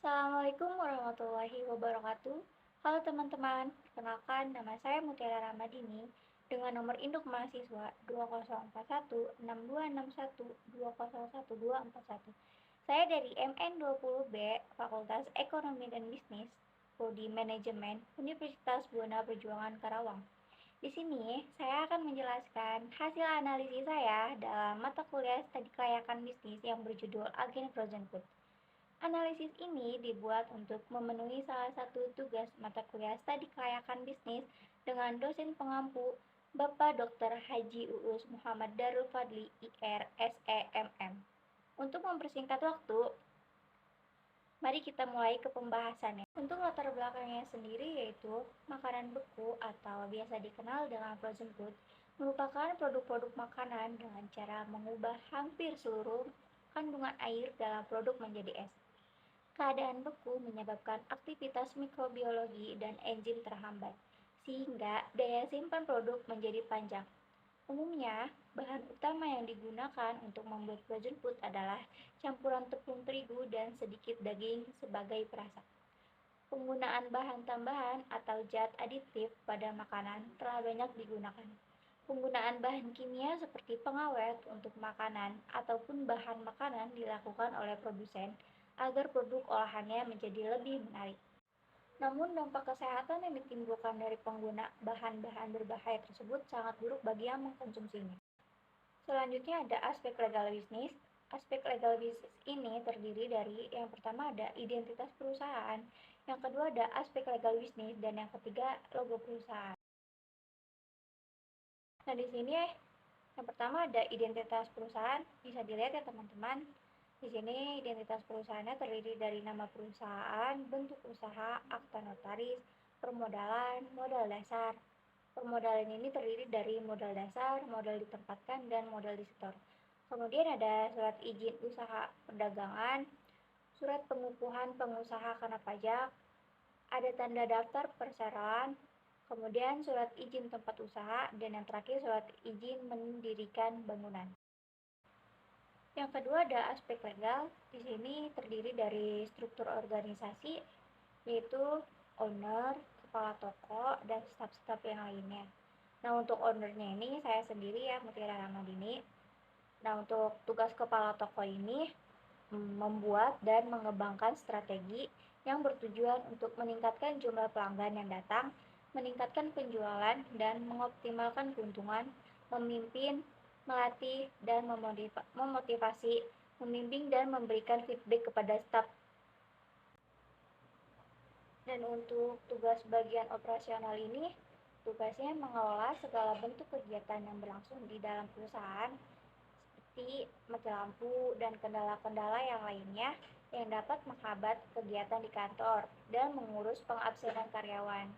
Assalamualaikum warahmatullahi wabarakatuh. Halo teman-teman, perkenalkan nama saya Mutiara Ramadini dengan nomor induk mahasiswa 20616261201241. Saya dari MN20B Fakultas Ekonomi dan Bisnis, Prodi Manajemen, Universitas Buana Perjuangan Karawang. Di sini saya akan menjelaskan hasil analisis saya dalam mata kuliah studi kelayakan bisnis yang berjudul Agen Frozen Food. Analisis ini dibuat untuk memenuhi salah satu tugas mata kuliah studi kelayakan bisnis dengan dosen pengampu Bapak Dr. Haji Uus Muhammad Darul Fadli IR SEMM. Untuk mempersingkat waktu, mari kita mulai ke pembahasannya. Untuk latar belakangnya sendiri yaitu makanan beku atau biasa dikenal dengan frozen food merupakan produk-produk makanan dengan cara mengubah hampir seluruh kandungan air dalam produk menjadi es. Keadaan beku menyebabkan aktivitas mikrobiologi dan enzim terhambat, sehingga daya simpan produk menjadi panjang. Umumnya, bahan utama yang digunakan untuk membuat frozen food adalah campuran tepung terigu dan sedikit daging sebagai perasa. Penggunaan bahan tambahan atau zat aditif pada makanan telah banyak digunakan. Penggunaan bahan kimia seperti pengawet untuk makanan ataupun bahan makanan dilakukan oleh produsen agar produk olahannya menjadi lebih menarik. Namun dampak kesehatan yang ditimbulkan dari pengguna bahan-bahan berbahaya tersebut sangat buruk bagi yang mengkonsumsinya. Selanjutnya ada aspek legal bisnis. Aspek legal bisnis ini terdiri dari yang pertama ada identitas perusahaan, yang kedua ada aspek legal bisnis, dan yang ketiga logo perusahaan. Nah, di sini yang pertama ada identitas perusahaan, bisa dilihat ya teman-teman. Di sini identitas perusahaannya terdiri dari nama perusahaan, bentuk usaha, akta notaris, permodalan, modal dasar. Permodalan ini terdiri dari modal dasar, modal ditempatkan, dan modal disetor. Kemudian ada surat izin usaha perdagangan, surat pengukuhan pengusaha kena pajak, ada tanda daftar perseroan, kemudian surat izin tempat usaha, dan yang terakhir surat izin mendirikan bangunan. Yang kedua ada aspek legal. Di sini terdiri dari struktur organisasi, yaitu owner, kepala toko, dan staf-staf yang lainnya. Nah, untuk ownernya ini saya sendiri ya, Mutiara Ramadini. Nah, untuk tugas kepala toko ini membuat dan mengembangkan strategi yang bertujuan untuk meningkatkan jumlah pelanggan yang datang, meningkatkan penjualan, dan mengoptimalkan keuntungan, memimpin, melatih, dan memotivasi, membimbing, dan memberikan feedback kepada staf. Dan untuk tugas bagian operasional ini, tugasnya mengelola segala bentuk kegiatan yang berlangsung di dalam perusahaan, seperti mati lampu dan kendala-kendala yang lainnya yang dapat menghambat kegiatan di kantor, dan mengurus pengabsenan karyawan.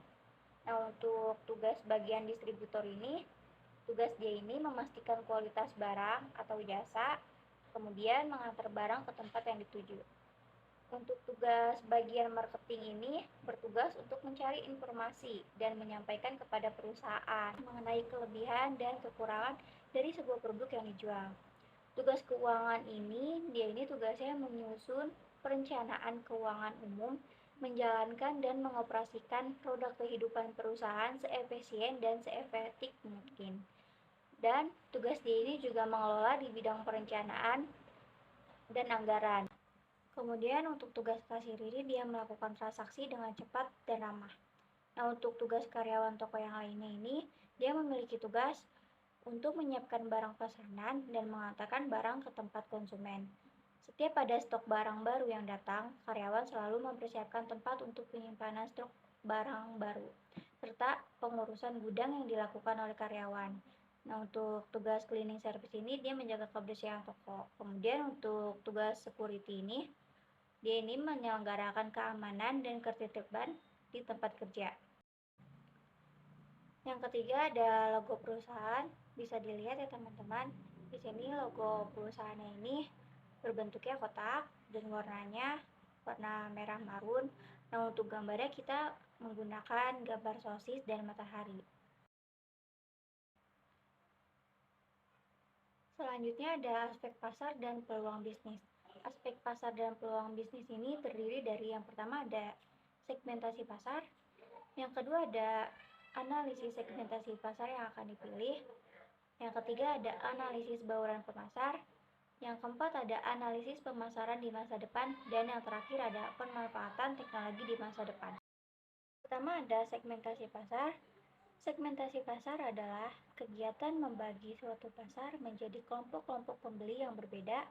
Nah, untuk tugas bagian distributor ini, tugas dia ini memastikan kualitas barang atau jasa, kemudian mengantar barang ke tempat yang dituju. Untuk tugas bagian marketing ini bertugas untuk mencari informasi dan menyampaikan kepada perusahaan mengenai kelebihan dan kekurangan dari sebuah produk yang dijual. Tugas keuangan ini, dia ini tugasnya menyusun perencanaan keuangan umum, menjalankan dan mengoperasikan roda kehidupan perusahaan seefisien dan seefektif mungkin. Dan tugas dia ini juga mengelola di bidang perencanaan dan anggaran. Kemudian untuk tugas kasir ini dia melakukan transaksi dengan cepat dan ramah. Nah, untuk tugas karyawan toko yang lainnya ini, dia memiliki tugas untuk menyiapkan barang pesanan dan mengantarkan barang ke tempat konsumen. Setiap ada stok barang baru yang datang, karyawan selalu mempersiapkan tempat untuk penyimpanan stok barang baru, serta pengurusan gudang yang dilakukan oleh karyawan. Nah, untuk tugas cleaning service ini dia menjaga kebersihan toko. Kemudian untuk tugas security ini, dia ini menyelenggarakan keamanan dan ketertiban di tempat kerja. Yang ketiga ada logo perusahaan, bisa dilihat ya teman-teman. Di sini logo perusahaannya ini berbentuknya kotak dan warnanya warna merah marun. Nah, untuk gambarnya kita menggunakan gambar sosis dan matahari. Selanjutnya ada aspek pasar dan peluang bisnis. Aspek pasar dan peluang bisnis ini terdiri dari yang pertama ada segmentasi pasar, yang kedua ada analisis segmentasi pasar yang akan dipilih, yang ketiga ada analisis bauran pemasar, yang keempat ada analisis pemasaran di masa depan, dan yang terakhir ada pemanfaatan teknologi di masa depan. Pertama ada segmentasi pasar. Segmentasi pasar adalah kegiatan membagi suatu pasar menjadi kelompok-kelompok pembeli yang berbeda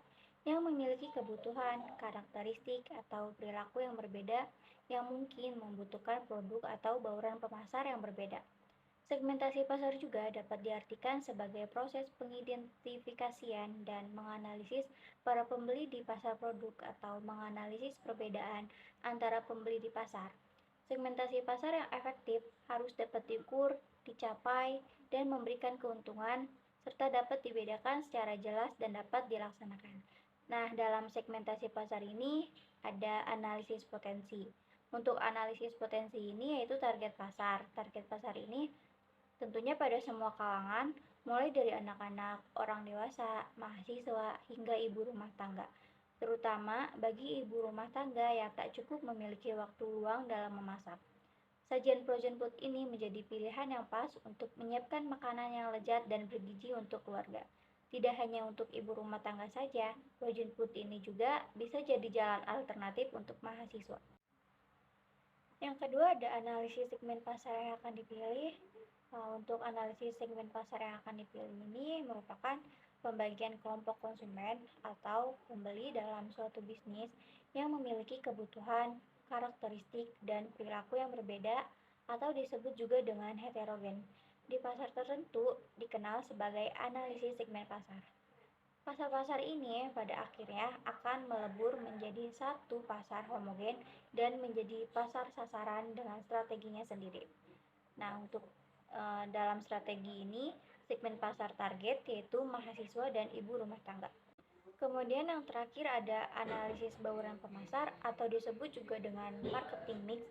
yang memiliki kebutuhan, karakteristik, atau perilaku yang berbeda yang mungkin membutuhkan produk atau bauran pemasar yang berbeda. Segmentasi pasar juga dapat diartikan sebagai proses pengidentifikasian dan menganalisis para pembeli di pasar produk atau menganalisis perbedaan antara pembeli di pasar. Segmentasi pasar yang efektif harus dapat diukur, dicapai, dan memberikan keuntungan, serta dapat dibedakan secara jelas dan dapat dilaksanakan. Nah, dalam segmentasi pasar ini ada analisis potensi. Untuk analisis potensi ini yaitu target pasar. Target pasar ini tentunya pada semua kalangan, mulai dari anak-anak, orang dewasa, mahasiswa, hingga ibu rumah tangga. Terutama bagi ibu rumah tangga yang tak cukup memiliki waktu luang dalam memasak. Sajian frozen food ini menjadi pilihan yang pas untuk menyiapkan makanan yang lezat dan bergizi untuk keluarga. Tidak hanya untuk ibu rumah tangga saja, frozen food ini juga bisa jadi jalan alternatif untuk mahasiswa. Yang kedua ada analisis segmen pasar yang akan dipilih. Untuk analisis segmen pasar yang akan dipilih ini merupakan pembagian kelompok konsumen atau pembeli dalam suatu bisnis yang memiliki kebutuhan, karakteristik, dan perilaku yang berbeda atau disebut juga dengan heterogen. Di pasar tertentu dikenal sebagai analisis segmen pasar. Pasar-pasar ini pada akhirnya akan melebur menjadi satu pasar homogen dan menjadi pasar sasaran dengan strateginya sendiri. Nah, untuk dalam strategi ini, segmen pasar target yaitu mahasiswa dan ibu rumah tangga. Kemudian yang terakhir ada analisis bauran pemasar atau disebut juga dengan marketing mix,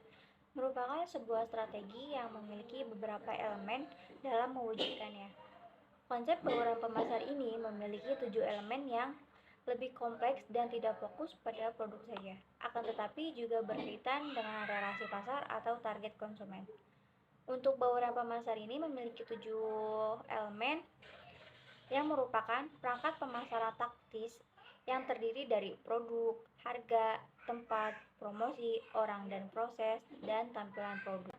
merupakan sebuah strategi yang memiliki beberapa elemen dalam mewujudkannya. Konsep bauran pemasar ini memiliki 7 elemen yang lebih kompleks dan tidak fokus pada produk saja, akan tetapi juga berkaitan dengan relasi pasar atau target konsumen. Untuk bauran pemasar ini memiliki 7 elemen yang merupakan perangkat pemasaran taktis yang terdiri dari produk, harga, tempat, promosi, orang dan proses, dan tampilan produk.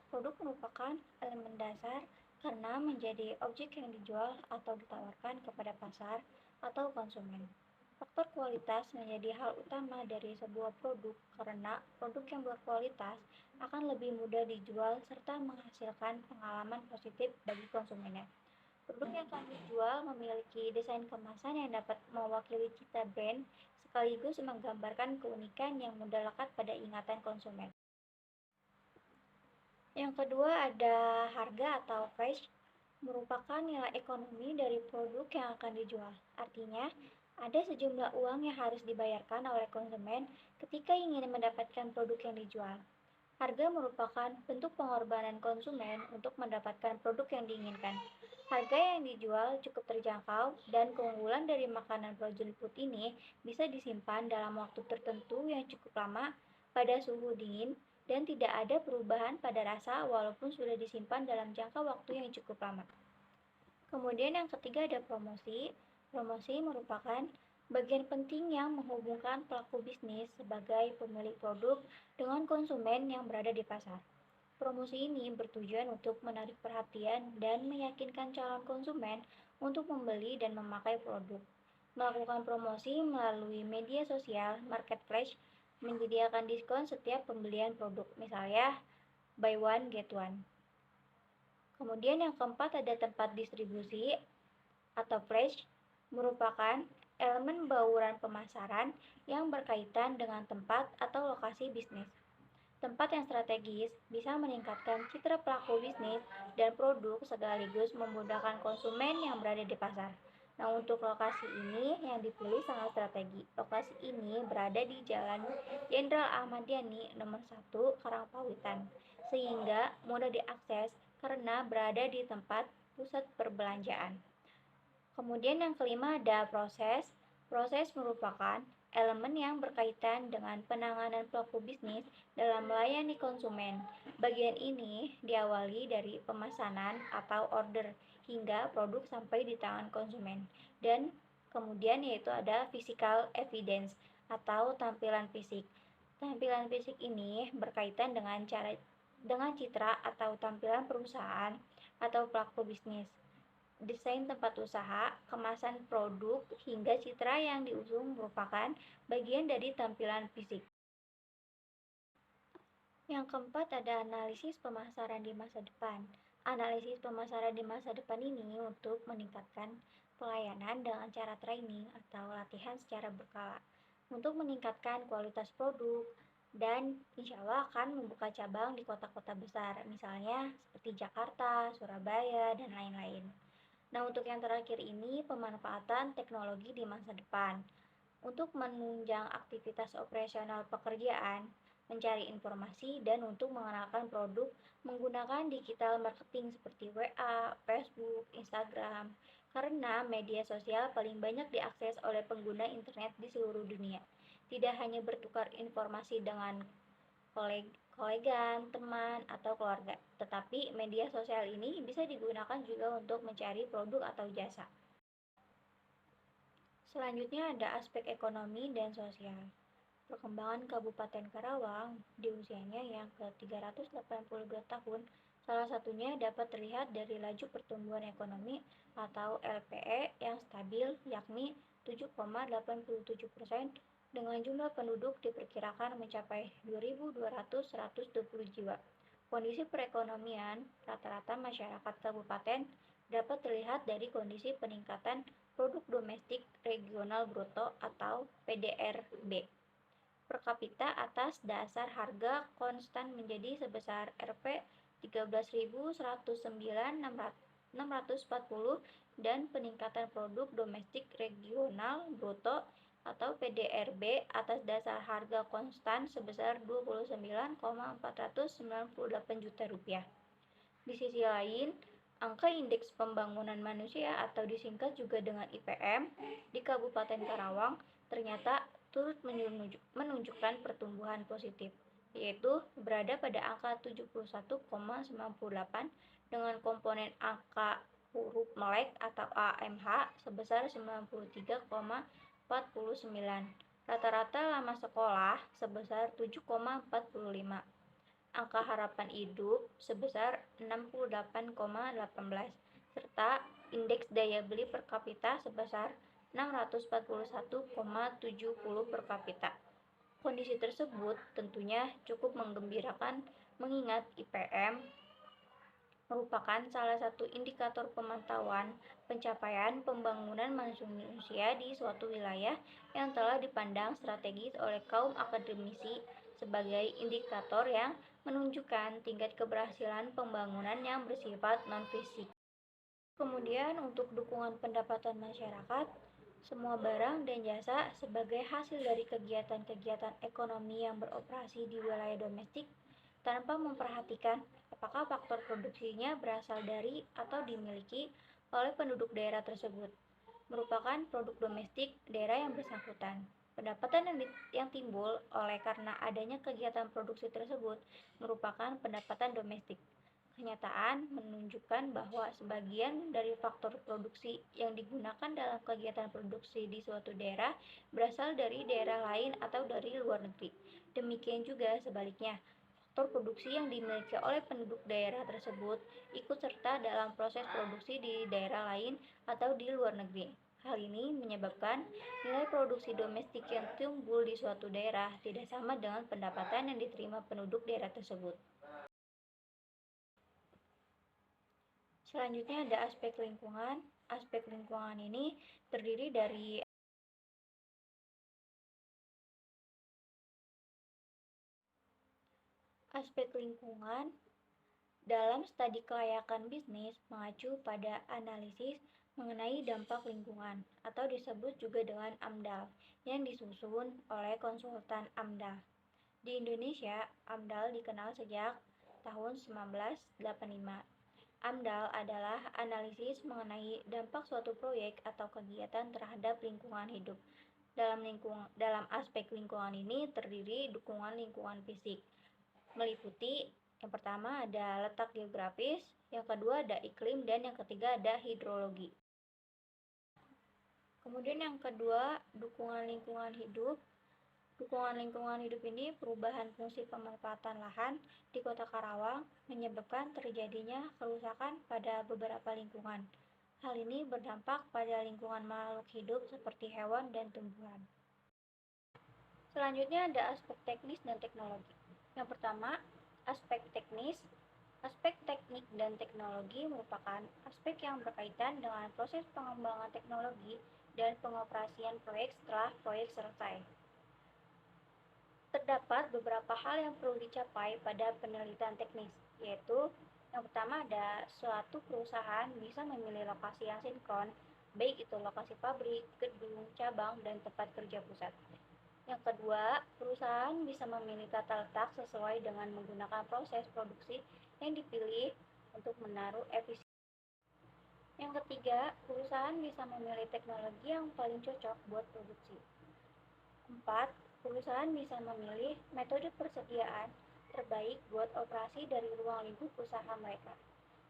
Produk merupakan elemen dasar karena menjadi objek yang dijual atau ditawarkan kepada pasar atau konsumen. Faktor kualitas menjadi hal utama dari sebuah produk karena produk yang berkualitas akan lebih mudah dijual serta menghasilkan pengalaman positif bagi konsumennya. Produk yang kami jual memiliki desain kemasan yang dapat mewakili cita brand sekaligus menggambarkan keunikan yang mudah lekat pada ingatan konsumen. Yang kedua ada harga atau price, merupakan nilai ekonomi dari produk yang akan dijual. Artinya, ada sejumlah uang yang harus dibayarkan oleh konsumen ketika ingin mendapatkan produk yang dijual. Harga merupakan bentuk pengorbanan konsumen untuk mendapatkan produk yang diinginkan. Harga yang dijual cukup terjangkau dan keunggulan dari makanan frozen food ini bisa disimpan dalam waktu tertentu yang cukup lama pada suhu dingin dan tidak ada perubahan pada rasa walaupun sudah disimpan dalam jangka waktu yang cukup lama. Kemudian yang ketiga ada promosi. Promosi merupakan bagian penting yang menghubungkan pelaku bisnis sebagai pemilik produk dengan konsumen yang berada di pasar. Promosi ini bertujuan untuk menarik perhatian dan meyakinkan calon konsumen untuk membeli dan memakai produk. Melakukan promosi melalui media sosial, marketplace, menyediakan diskon setiap pembelian produk, misalnya buy one get one. Kemudian yang keempat ada tempat distribusi atau flash, merupakan elemen bauran pemasaran yang berkaitan dengan tempat atau lokasi bisnis. Tempat yang strategis bisa meningkatkan citra pelaku bisnis dan produk sekaligus memudahkan konsumen yang berada di pasar. Nah, untuk lokasi ini yang dipilih sangat strategi. Lokasi ini berada di Jalan Jenderal Ahmad Yani nomor 1 Karangpawitan, sehingga mudah diakses karena berada di tempat pusat perbelanjaan. Kemudian yang kelima ada proses. Proses merupakan elemen yang berkaitan dengan penanganan pelaku bisnis dalam melayani konsumen. Bagian ini diawali dari pemesanan atau order hingga produk sampai di tangan konsumen. Dan kemudian yaitu ada physical evidence atau tampilan fisik. Tampilan fisik ini berkaitan dengan citra atau tampilan perusahaan atau pelaku bisnis, desain tempat usaha, kemasan produk, hingga citra yang diusung merupakan bagian dari tampilan fisik. Yang keempat ada analisis pemasaran di masa depan. Analisis pemasaran di masa depan ini untuk meningkatkan pelayanan dengan cara training atau latihan secara berkala untuk meningkatkan kualitas produk dan insya Allah akan membuka cabang di kota-kota besar, misalnya seperti Jakarta, Surabaya, dan lain-lain. Nah, untuk yang terakhir ini pemanfaatan teknologi di masa depan untuk menunjang aktivitas operasional pekerjaan, mencari informasi, dan untuk mengenalkan produk menggunakan digital marketing seperti WA, Facebook, Instagram, karena media sosial paling banyak diakses oleh pengguna internet di seluruh dunia. Tidak hanya bertukar informasi dengan kolega, teman, atau keluarga, tetapi media sosial ini bisa digunakan juga untuk mencari produk atau jasa. Selanjutnya ada aspek ekonomi dan sosial. Perkembangan Kabupaten Karawang di usianya yang ke-382 tahun, salah satunya dapat terlihat dari laju pertumbuhan ekonomi atau LPE yang stabil yakni 7,87% dengan jumlah penduduk diperkirakan mencapai 2.200-120 jiwa. Kondisi perekonomian rata-rata masyarakat kabupaten dapat terlihat dari kondisi peningkatan produk domestik regional bruto atau PDRB per kapita atas dasar harga konstan menjadi sebesar Rp 13.109.640 dan peningkatan produk domestik regional bruto atau PDRB atas dasar harga konstan sebesar Rp29,498 juta. Di sisi lain, angka indeks pembangunan manusia atau disingkat juga dengan IPM di Kabupaten Karawang ternyata turut menunjukkan pertumbuhan positif, yaitu berada pada angka 71,98 dengan komponen angka huruf melek atau AMH sebesar 93,49. Rata-rata lama sekolah sebesar 7,45. Angka harapan hidup sebesar 68,18 serta indeks daya beli per kapita sebesar 641,70 per kapita. Kondisi tersebut tentunya cukup menggembirakan mengingat IPM merupakan salah satu indikator pemantauan pencapaian pembangunan manusia di suatu wilayah yang telah dipandang strategis oleh kaum akademisi sebagai indikator yang menunjukkan tingkat keberhasilan pembangunan yang bersifat non-fisik. Kemudian untuk dukungan pendapatan masyarakat, semua barang dan jasa sebagai hasil dari kegiatan-kegiatan ekonomi yang beroperasi di wilayah domestik tanpa memperhatikan apakah faktor produksinya berasal dari atau dimiliki oleh penduduk daerah tersebut, merupakan produk domestik daerah yang bersangkutan. Pendapatan yang timbul oleh karena adanya kegiatan produksi tersebut merupakan pendapatan domestik. Kenyataan menunjukkan bahwa sebagian dari faktor produksi yang digunakan dalam kegiatan produksi di suatu daerah berasal dari daerah lain atau dari luar negeri. Demikian juga sebaliknya, faktor produksi yang dimiliki oleh penduduk daerah tersebut ikut serta dalam proses produksi di daerah lain atau di luar negeri. Hal ini menyebabkan nilai produksi domestik yang timbul di suatu daerah tidak sama dengan pendapatan yang diterima penduduk daerah tersebut. Selanjutnya ada aspek lingkungan. Aspek lingkungan ini terdiri dari aspek lingkungan dalam studi kelayakan bisnis mengacu pada analisis mengenai dampak lingkungan atau disebut juga dengan AMDAL yang disusun oleh konsultan AMDAL. Di Indonesia, AMDAL dikenal sejak tahun 1985. AMDAL adalah analisis mengenai dampak suatu proyek atau kegiatan terhadap lingkungan hidup Dalam aspek lingkungan ini terdiri dukungan lingkungan fisik, meliputi yang pertama ada letak geografis, yang kedua ada iklim, dan yang ketiga ada hidrologi. Kemudian yang kedua, dukungan lingkungan hidup. Dukungan lingkungan hidup ini perubahan fungsi pemanfaatan lahan di Kota Karawang menyebabkan terjadinya kerusakan pada beberapa lingkungan. Hal ini berdampak pada lingkungan makhluk hidup seperti hewan dan tumbuhan. Selanjutnya ada aspek teknis dan teknologi. Yang pertama, aspek teknis. Aspek teknik dan teknologi merupakan aspek yang berkaitan dengan proses pengembangan teknologi dan pengoperasian proyek setelah proyek selesai. Terdapat beberapa hal yang perlu dicapai pada penelitian teknis, yaitu yang pertama ada suatu perusahaan bisa memilih lokasi yang sinkron, baik itu lokasi pabrik, gedung, cabang, dan tempat kerja pusat. Yang kedua, perusahaan bisa memilih tata letak sesuai dengan menggunakan proses produksi yang dipilih untuk menaruh efisiensi. Yang ketiga, perusahaan bisa memilih teknologi yang paling cocok buat produksi. 4. Perusahaan bisa memilih metode persediaan terbaik buat operasi dari ruang lingkup usaha mereka.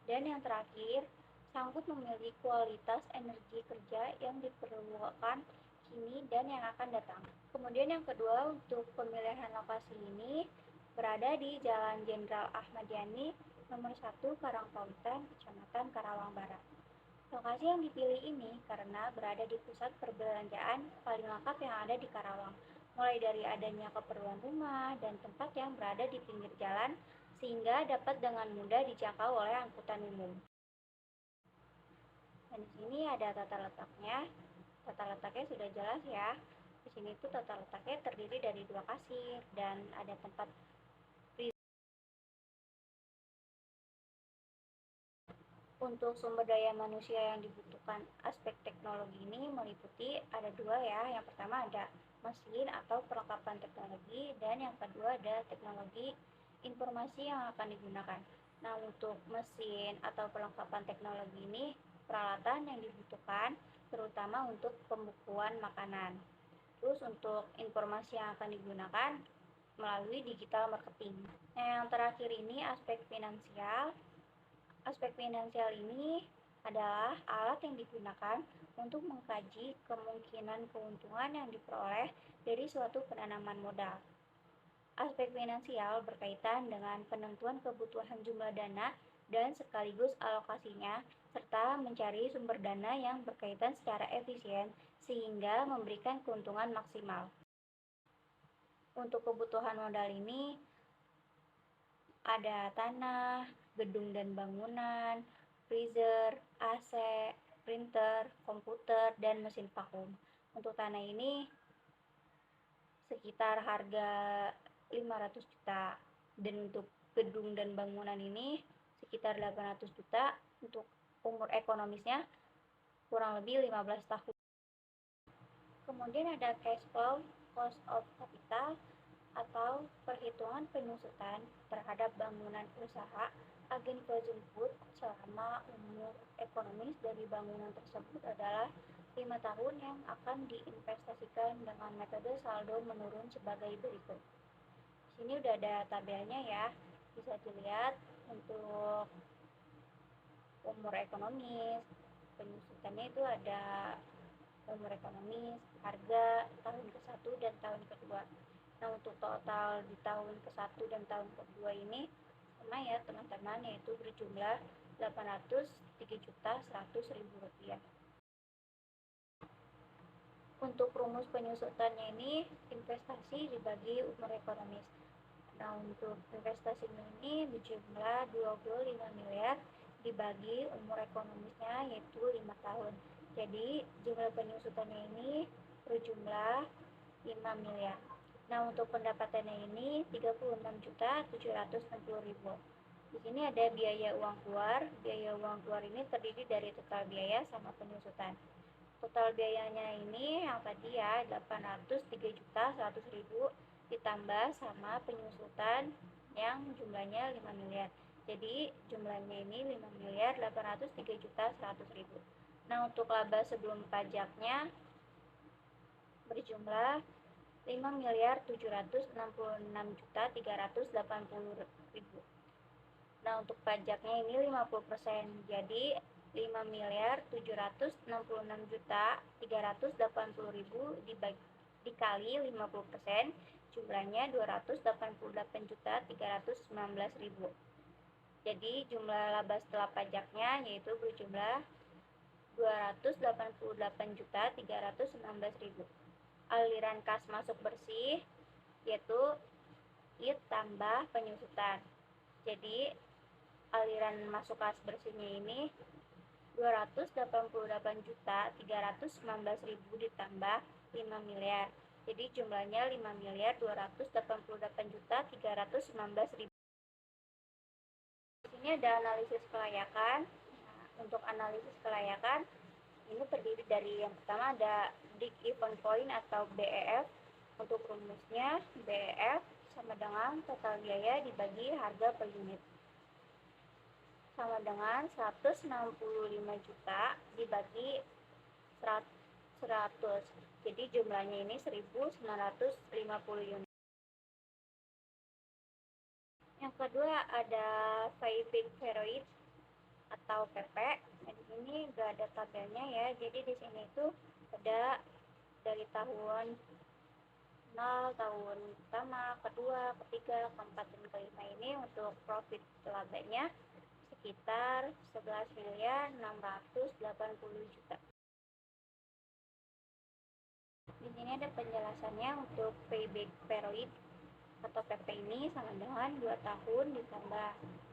Dan yang terakhir, sanggup memilih kualitas energi kerja yang diperlukan kini dan yang akan datang. Kemudian yang kedua, untuk pemilihan lokasi ini berada di Jalan Jenderal Ahmad Yani, nomor 1 Karangpawitan, Kecamatan Karawang Barat. Lokasi yang dipilih ini karena berada di pusat perbelanjaan paling lengkap yang ada di Karawang, mulai dari adanya keperluan rumah dan tempat yang berada di pinggir jalan sehingga dapat dengan mudah dijangkau oleh angkutan umum. Dan di sini ada tata letaknya. Tata letaknya sudah jelas ya. Di sini tuh tata letaknya terdiri dari 2 kasir dan ada tempat. Untuk sumber daya manusia yang dibutuhkan aspek teknologi ini meliputi ada 2 ya. Yang pertama ada mesin atau perlengkapan teknologi, dan yang kedua ada teknologi informasi yang akan digunakan. Nah, untuk mesin atau perlengkapan teknologi ini peralatan yang dibutuhkan terutama untuk pembukuan makanan. Terus untuk informasi yang akan digunakan melalui digital marketing. Nah, yang terakhir ini aspek finansial. Aspek finansial ini adalah alat yang digunakan untuk mengkaji kemungkinan keuntungan yang diperoleh dari suatu penanaman modal. Aspek finansial berkaitan dengan penentuan kebutuhan jumlah dana dan sekaligus alokasinya, serta mencari sumber dana yang berkaitan secara efisien sehingga memberikan keuntungan maksimal. Untuk kebutuhan modal ini ada tanah, gedung dan bangunan, freezer, AC, printer, komputer, dan mesin vakum. Untuk tanah ini sekitar harga 500 juta, dan untuk gedung dan bangunan ini sekitar 800 juta. Untuk umur ekonomisnya kurang lebih 15 tahun. Kemudian ada cash flow, cost of capital, atau perhitungan penyusutan terhadap bangunan usaha agen frozen food selama umur ekonomis dari bangunan tersebut adalah 5 tahun yang akan diinvestasikan dengan metode saldo menurun sebagai berikut. Sini udah ada tabelnya ya, bisa dilihat untuk umur ekonomis, penyusutannya itu ada umur ekonomis, harga, tahun ke-1 dan tahun kedua. Nah, untuk total di tahun ke-1 dan tahun kedua ini sama ya teman-teman, yaitu berjumlah 803.100.000 rupiah. Untuk rumus penyusutannya ini investasi dibagi umur ekonomis. Nah, untuk investasi ini berjumlah 25 miliar dibagi umur ekonomisnya yaitu 5 tahun. Jadi jumlah penyusutannya ini berjumlah 5 miliar. Nah, untuk pendapatannya ini 36.760.000. Di sini ada biaya uang keluar. Biaya uang keluar ini terdiri dari total biaya sama penyusutan. Total biayanya ini yang tadi ya 803.100.000 ditambah sama penyusutan yang jumlahnya 5 miliar. Jadi jumlahnya ini 5.803.100.000. Nah, untuk laba sebelum pajaknya berjumlah 5.766.380.000. Nah, untuk pajaknya ini 50%. Jadi 5.766.380.000 dikali 50%, jumlahnya 288.319.000. Jadi jumlah laba setelah pajaknya yaitu berjumlah 288.319.000. Aliran kas masuk bersih yaitu IT tambah penyusutan. Jadi aliran masuk kas bersihnya ini 288.319.000 ditambah 5 miliar. Jadi jumlahnya 5.288.319.000. Di sini ada analisis kelayakan. Nah, untuk analisis kelayakan ini terdiri dari yang pertama ada break even point atau BEF. Untuk rumusnya BEF sama dengan total biaya dibagi harga per unit, sama dengan 165 juta dibagi 100. Jadi jumlahnya ini 1950 unit. Yang kedua ada payback period atau PP. Nah, di sini enggak ada tabelnya ya. Jadi di sini itu ada dari tahun 0, tahun pertama, kedua, ketiga, keempat, dan kelima. Ini untuk profit labanya sekitar 11.680.000.000. Di sini ada penjelasannya untuk payback period atau PP ini sama dengan 2 tahun ditambah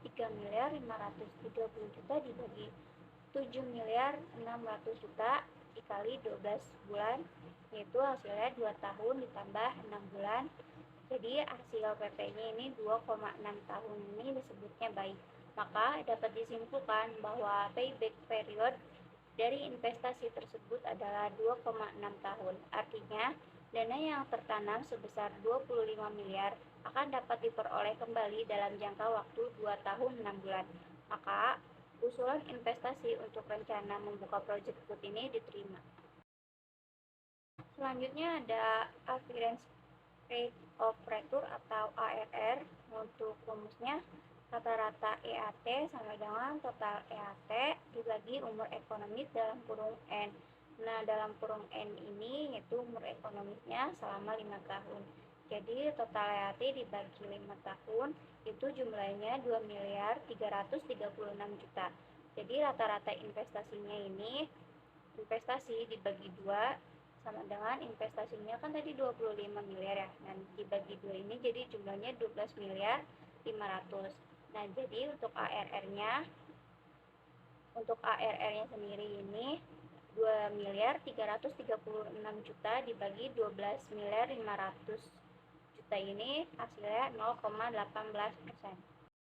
3.530.000.000 dibagi 7.600.000.000 dikali 12 bulan, yaitu hasilnya 2 tahun ditambah 6 bulan. Jadi hasil PP-nya ini 2,6 tahun, ini disebutnya baik. Maka dapat disimpulkan bahwa payback period dari investasi tersebut adalah 2,6 tahun. Artinya, dana yang tertanam sebesar 25 miliar akan dapat diperoleh kembali dalam jangka waktu 2 tahun 6 bulan. Maka, usulan investasi untuk rencana membuka project food ini diterima. Selanjutnya ada average rate of return atau ARR. Untuk rumusnya rata-rata EAT sama dengan total EAT dibagi umur ekonomis dalam kurung N. Nah, dalam kurung N ini yaitu umur ekonomisnya selama 5 tahun. Jadi total EAT dibagi 5 tahun itu jumlahnya 2.336.000.000. Jadi rata-rata investasinya ini, investasi dibagi 2 sama dengan investasinya kan tadi 25 miliar ya. Nah, dibagi 2 ini jadi jumlahnya 12.500.000. Nah, jadi untuk ARR-nya sendiri ini 2.336.000.000 dibagi 12.500.000 ini hasilnya 0,18%.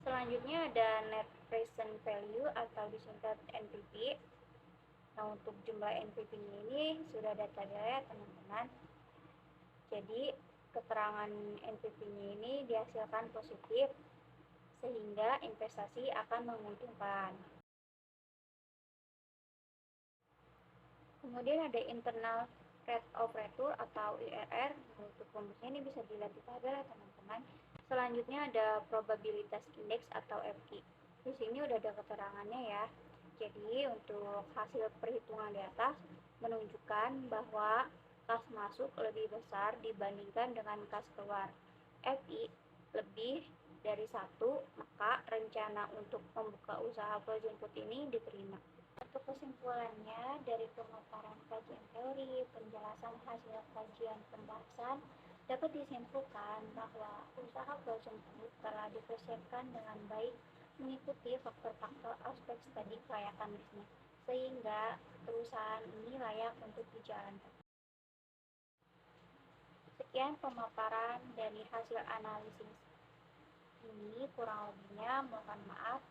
Selanjutnya ada net present value atau disingkat NPV. Nah, untuk jumlah NPV-nya ini sudah ada tabelnya teman-teman. Jadi keterangan NPV-nya ini dihasilkan positif sehingga investasi akan menguntungkan. Kemudian ada internal rate of return atau IRR. Untuk rumusnya ini bisa dilihat di tabel ya teman-teman. Selanjutnya ada probabilitas indeks atau FI. Di sini udah ada keterangannya ya. Jadi untuk hasil perhitungan di atas menunjukkan bahwa kas masuk lebih besar dibandingkan dengan kas keluar. FI lebih dari 1, maka rencana untuk membuka usaha frozen food ini diterima. Untuk kesimpulannya, dari pemaparan kajian teori, penjelasan hasil kajian pembahasan, dapat disimpulkan bahwa usaha frozen food telah dipersiapkan dengan baik mengikuti faktor-faktor aspek studi kelayakan bisnis, sehingga perusahaan ini layak untuk dijalankan. Sekian pemaparan dari hasil analisis ini, kurang lebihnya mohon maaf.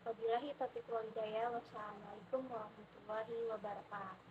Wabillahi taufiq wal hidayah. Wassalamualaikum warahmatullahi wabarakatuh.